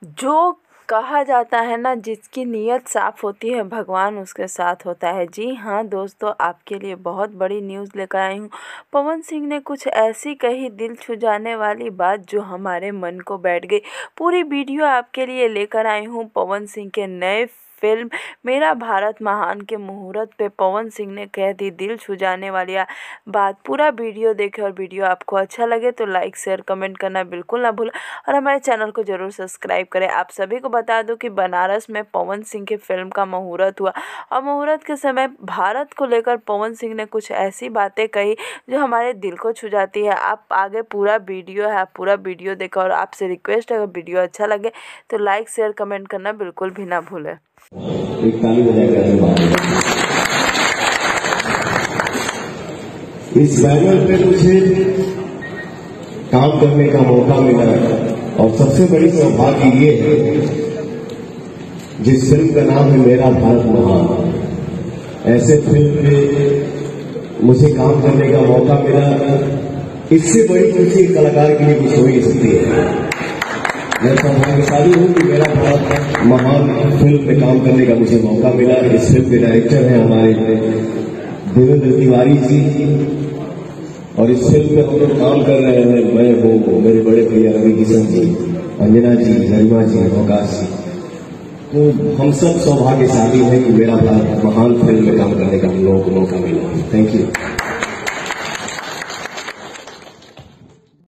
जो कहा जाता है ना, जिसकी नीयत साफ़ होती है भगवान उसके साथ होता है। जी हाँ दोस्तों, आपके लिए बहुत बड़ी न्यूज़ लेकर आई हूँ। पवन सिंह ने कुछ ऐसी कही दिल छू जाने वाली बात जो हमारे मन को बैठ गई। पूरी वीडियो आपके लिए लेकर आई हूँ। पवन सिंह के नए फिल्म मेरा भारत महान के मुहूर्त पे पवन सिंह ने कह दी दिल छू जाने वाली बात। पूरा वीडियो देखें और वीडियो आपको अच्छा लगे तो लाइक शेयर कमेंट करना बिल्कुल ना भूलें और हमारे चैनल को ज़रूर सब्सक्राइब करें। आप सभी को बता दूं कि बनारस में पवन सिंह की फिल्म का मुहूर्त हुआ और मुहूर्त के समय भारत को लेकर पवन सिंह ने कुछ ऐसी बातें कही जो हमारे दिल को छू जाती है। आप आगे पूरा वीडियो है, आप पूरा वीडियो देखें और आपसे रिक्वेस्ट है अगर वीडियो अच्छा लगे तो लाइक शेयर कमेंट करना बिल्कुल भी ना भूलें। एक ताली बजाकर इस बैनर पे मुझे काम करने का मौका मिला और सबसे बड़ी सौभाग्य ये है जिस फिल्म का नाम है मेरा भारत महान, ऐसे फिल्म पे मुझे काम करने का मौका मिला। इससे बड़ी खुशी कलाकार के लिए कुछ हो ही सकती है। मैं सौभाग्यशाली हूँ कि मेरा भारत महान फिल्म पे काम करने का मुझे मौका मिला। इस फिल्म के डायरेक्टर हैं हमारे देवेंद्र तिवारी जी और इस फिल्म में हम लोग काम कर रहे हैं। मैं हूँ, मेरे बड़े भैया रवि किशन जी, अंजना जी, गरिमा जी, अवकाश जी। तो हम सब सौभाग्यशाली हैं कि मेरा भारत महान फिल्म में काम करने का हम लोगों को मौका मिला। Thank you.